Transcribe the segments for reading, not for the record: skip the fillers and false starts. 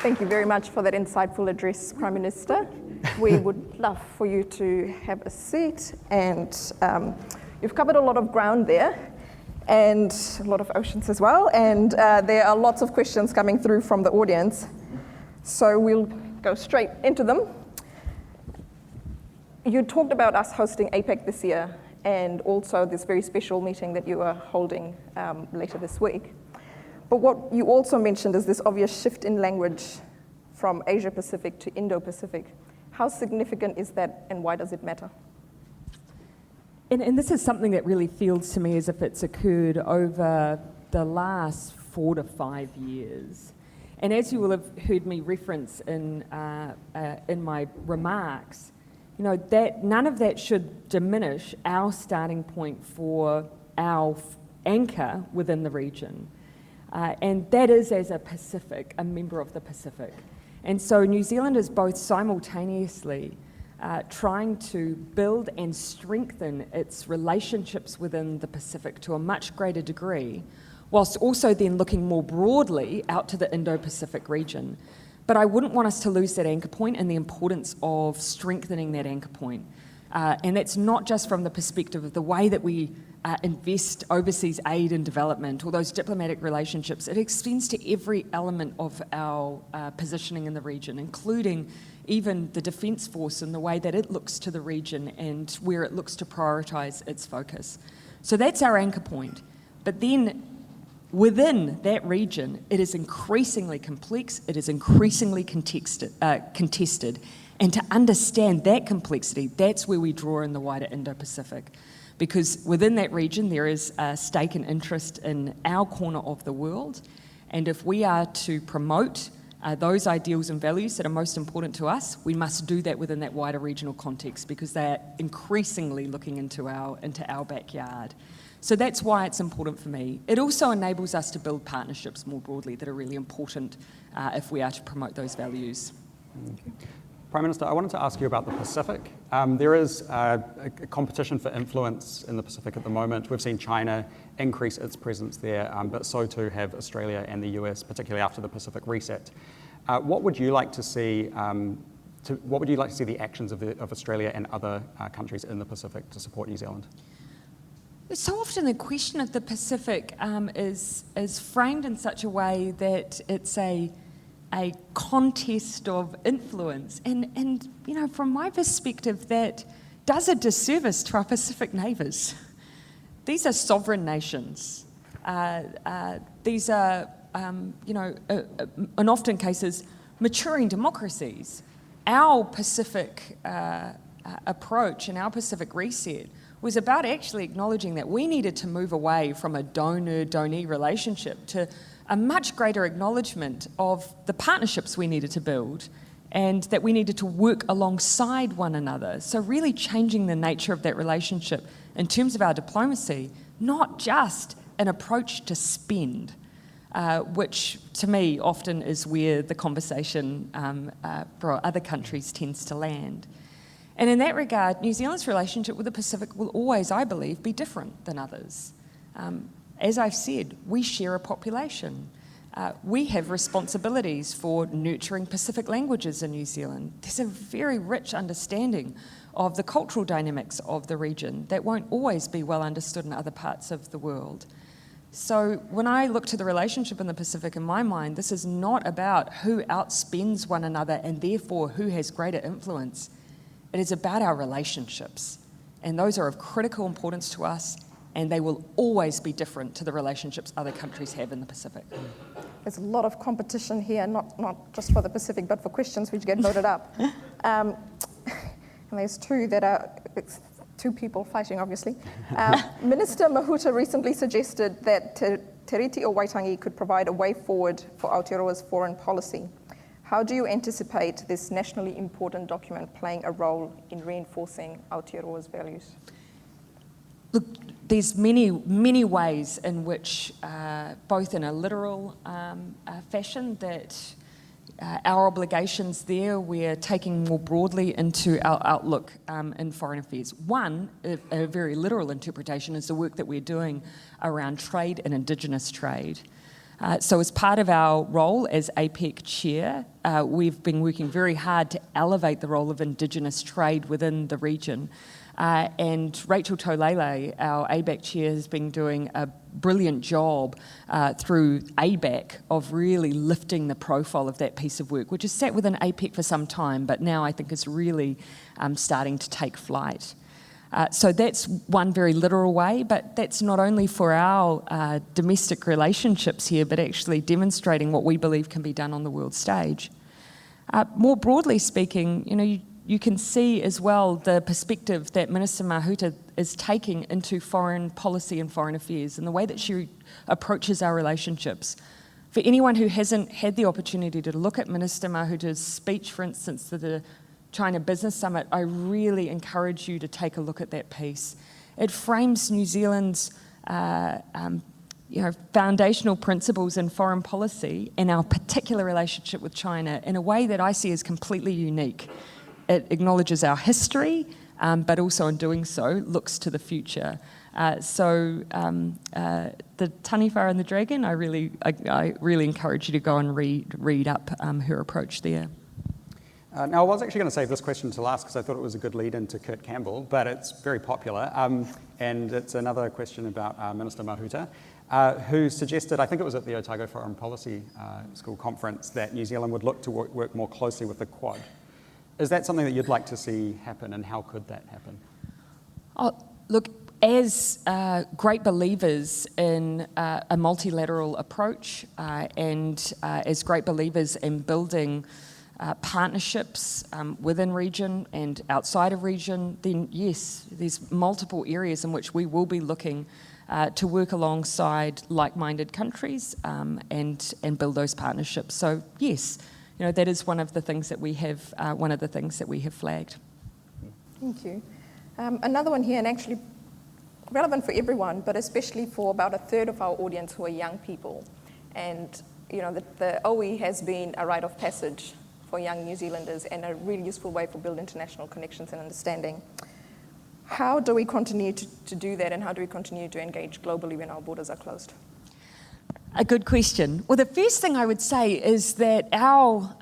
Thank you very much for that insightful address, Prime Minister. We would love for you to have a seat, and you've covered a lot of ground there, and a lot of oceans as well, and there are lots of questions coming through from the audience, so we'll go straight into them. You talked about us hosting APEC this year, and also this very special meeting that you are holding later this week. But what you also mentioned is this obvious shift in language from Asia-Pacific to Indo-Pacific. How significant is that, and why does it matter? And this is something that really feels to me as if it's occurred over the last 4 to 5 years. And as you will have heard me reference in my remarks, you know, that none of that should diminish our starting point for our anchor within the region. And that is as a Pacific, a member of the Pacific. And so New Zealand is both simultaneously trying to build and strengthen its relationships within the Pacific to a much greater degree, whilst also then looking more broadly out to the Indo-Pacific region. But I wouldn't want us to lose that anchor point and the importance of strengthening that anchor point. And that's not just from the perspective of the way that we invest overseas aid and development or those diplomatic relationships. It extends to every element of our positioning in the region, including even the Defence Force and the way that it looks to the region and where it looks to prioritise its focus. So that's our anchor point. But then within that region, it is increasingly complex, it is increasingly contested, and to understand that complexity, that's where we draw in the wider Indo-Pacific. Because within that region, there is a stake and interest in our corner of the world. And if we are to promote those ideals and values that are most important to us, we must do that within that wider regional context, because they are increasingly looking into our backyard. So that's why it's important for me. It also enables us to build partnerships more broadly that are really important if we are to promote those values. Okay. Prime Minister, I wanted to ask you about the Pacific. There is a competition for influence in the Pacific at the moment. We've seen China increase its presence there, but so too have Australia and the US, particularly after the Pacific reset. What would you like to see? What would you like to see the actions of Australia and other countries in the Pacific to support New Zealand? So often the question of the Pacific is framed in such a way that it's a contest of influence, and you know, from my perspective, that does a disservice to our Pacific neighbours. These are sovereign nations. These are, in often cases, maturing democracies. Our Pacific approach and our Pacific reset was about actually acknowledging that we needed to move away from a donor-donee relationship to a much greater acknowledgement of the partnerships we needed to build and that we needed to work alongside one another. So really changing the nature of that relationship in terms of our diplomacy, not just an approach to spend, which to me often is where the conversation for other countries tends to land. And in that regard, New Zealand's relationship with the Pacific will always, I believe, be different than others. As I've said, we share a population. We have responsibilities for nurturing Pacific languages in New Zealand. There's a very rich understanding of the cultural dynamics of the region that won't always be well understood in other parts of the world. So when I look to the relationship in the Pacific, in my mind, this is not about who outspends one another and therefore who has greater influence. It is about our relationships, and those are of critical importance to us, and they will always be different to the relationships other countries have in the Pacific. There's a lot of competition here, not just for the Pacific, but for questions which get voted up. And there's two people fighting, obviously. Minister Mahuta recently suggested that Te Reti o Waitangi could provide a way forward for Aotearoa's foreign policy. How do you anticipate this nationally important document playing a role in reinforcing Aotearoa's values? Look, there's many ways in which, both in a literal fashion, that our obligations there we're taking more broadly into our outlook in foreign affairs. One, a very literal interpretation, is the work that we're doing around trade and Indigenous trade. So as part of our role as APEC chair, we've been working very hard to elevate the role of Indigenous trade within the region. And Rachel Tolele, our ABAC chair, has been doing a brilliant job through ABAC of really lifting the profile of that piece of work, which has sat within APEC for some time, but now I think is really starting to take flight. So that's one very literal way, but that's not only for our domestic relationships here, but actually demonstrating what we believe can be done on the world stage. More broadly speaking, you can see as well the perspective that Minister Mahuta is taking into foreign policy and foreign affairs and the way that she approaches our relationships. For anyone who hasn't had the opportunity to look at Minister Mahuta's speech, for instance, to the China Business Summit, I really encourage you to take a look at that piece. It frames New Zealand's foundational principles in foreign policy and our particular relationship with China in a way that I see as completely unique. It acknowledges our history, but also in doing so, looks to the future. The Taniwha and the Dragon, I really encourage you to go and read up her approach there. Now, I was actually going to save this question to last because I thought it was a good lead-in to Kurt Campbell, but it's very popular. And it's another question about Minister Mahuta, who suggested, I think it was at the Otago Foreign Policy School conference, that New Zealand would look to work more closely with the Quad. Is that something that you'd like to see happen, and how could that happen? Oh, look, as great believers in a multilateral approach and as great believers in building partnerships within region and outside of region, then yes, there's multiple areas in which we will be looking to work alongside like-minded countries and build those partnerships. So yes, that is one of the things that we have flagged. Thank you. Another one here, and actually relevant for everyone, but especially for about a third of our audience who are young people. And the OE has been a rite of passage for young New Zealanders and a really useful way for building international connections and understanding. How do we continue to do that, and how do we continue to engage globally when our borders are closed? A good question. Well, the first thing I would say is that our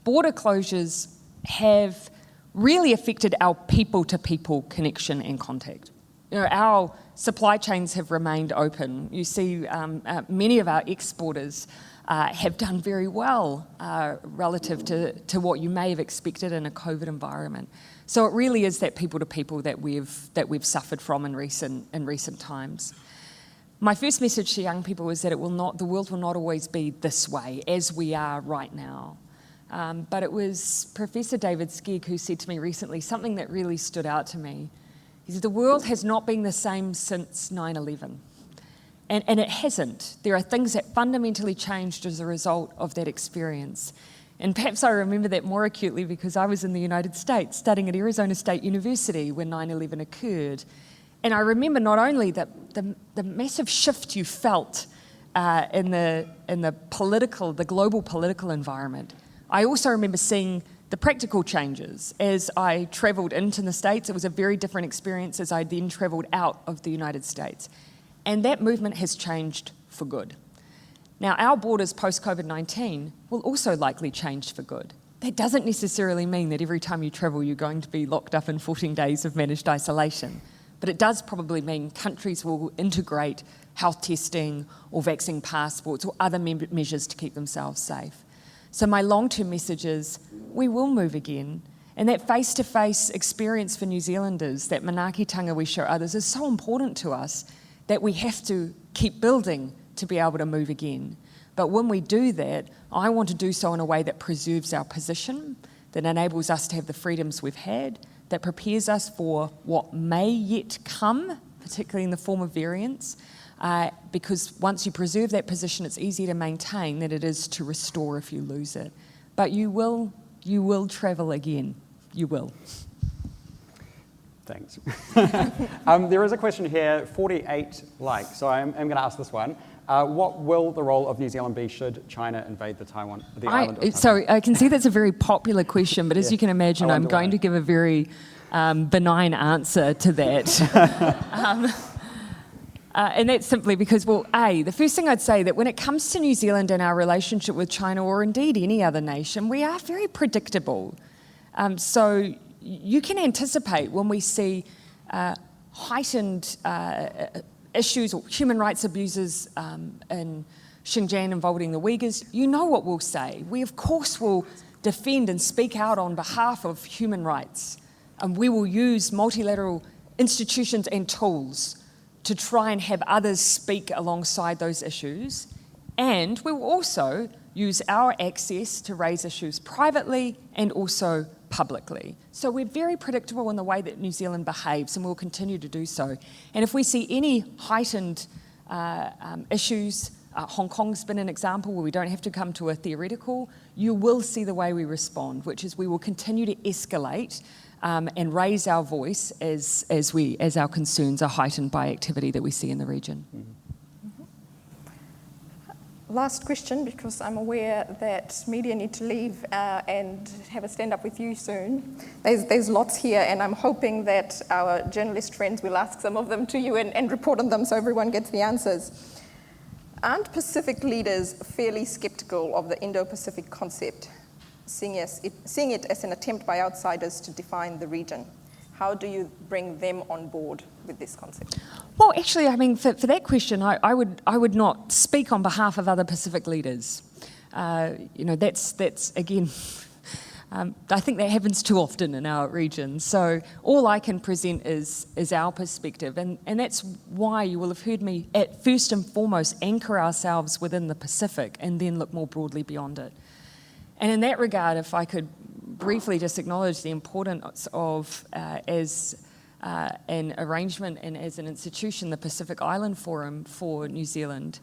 border closures have really affected our people-to-people connection and contact. Our supply chains have remained open. You see many of our exporters have done very well relative to what you may have expected in a COVID environment. So it really is that people-to-people that we've suffered from in recent times. My first message to young people is that the world will not always be this way as we are right now. But it was Professor David Skegg who said to me recently something that really stood out to me. He said, the world has not been the same since 9/11. And it hasn't. There are things that fundamentally changed as a result of that experience. And perhaps I remember that more acutely because I was in the United States studying at Arizona State University when 9/11 occurred. And I remember not only the massive shift you felt in the global political environment, I also remember seeing the practical changes. As I travelled into the States, it was a very different experience as I then travelled out of the United States. And that movement has changed for good. Now, our borders post-COVID-19 will also likely change for good. That doesn't necessarily mean that every time you travel, you're going to be locked up in 14 days of managed isolation. But it does probably mean countries will integrate health testing or vaccine passports or other measures to keep themselves safe. So my long-term message is we will move again. And that face-to-face experience for New Zealanders, that manaakitanga we show others, is so important to us that we have to keep building to be able to move again. But when we do that, I want to do so in a way that preserves our position, that enables us to have the freedoms we've had, that prepares us for what may yet come, particularly in the form of variants, because once you preserve that position, it's easier to maintain than it is to restore if you lose it. But you will travel again. You will. Thanks. There is a question here, 48 likes, so I'm going to ask this one. What will the role of New Zealand be should China invade the island of Taiwan? Sorry, I can see that's a very popular question, but as you can imagine, I'm going to give a very benign answer to that. And that's simply because, well, the first thing I'd say that when it comes to New Zealand and our relationship with China, or indeed any other nation, we are very predictable. So you can anticipate when we see heightened issues or human rights abuses in Xinjiang involving the Uyghurs, you know what we'll say. We, of course, will defend and speak out on behalf of human rights. And we will use multilateral institutions and tools to try and have others speak alongside those issues. And we will also use our access to raise issues privately and also publicly. So we're very predictable in the way that New Zealand behaves, and we'll continue to do so. And if we see any heightened issues, Hong Kong's been an example where we don't have to come to a theoretical, you will see the way we respond, which is we will continue to escalate and raise our voice as our concerns are heightened by activity that we see in the region. Last question, because I'm aware that media need to leave and have a stand-up with you soon. There's lots here, and I'm hoping that our journalist friends will ask some of them to you and report on them so everyone gets the answers. Aren't Pacific leaders fairly skeptical of the Indo-Pacific concept, seeing it as an attempt by outsiders to define the region? How do you bring them on board with this concept? Well, actually, I mean, for that question, I would not speak on behalf of other Pacific leaders. That's again, I think that happens too often in our region. So all I can present is our perspective, and that's why you will have heard me at first and foremost anchor ourselves within the Pacific and then look more broadly beyond it. And in that regard, if I could briefly just acknowledge the importance of, as an arrangement and as an institution, the Pacific Island Forum for New Zealand.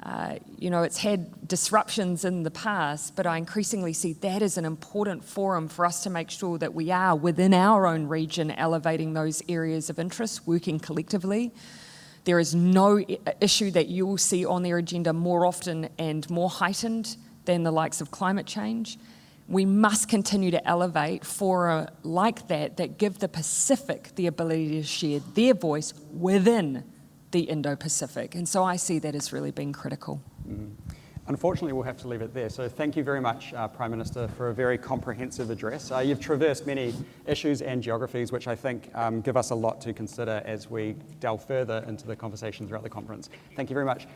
It's had disruptions in the past, but I increasingly see that as an important forum for us to make sure that we are, within our own region, elevating those areas of interest, working collectively. There is no issue that you will see on their agenda more often and more heightened than the likes of climate change. We must continue to elevate fora like that give the Pacific the ability to share their voice within the Indo-Pacific. And so I see that as really being critical. Unfortunately, we'll have to leave it there. So thank you very much, Prime Minister, for a very comprehensive address. You've traversed many issues and geographies, which I think give us a lot to consider as we delve further into the conversation throughout the conference. Thank you very much.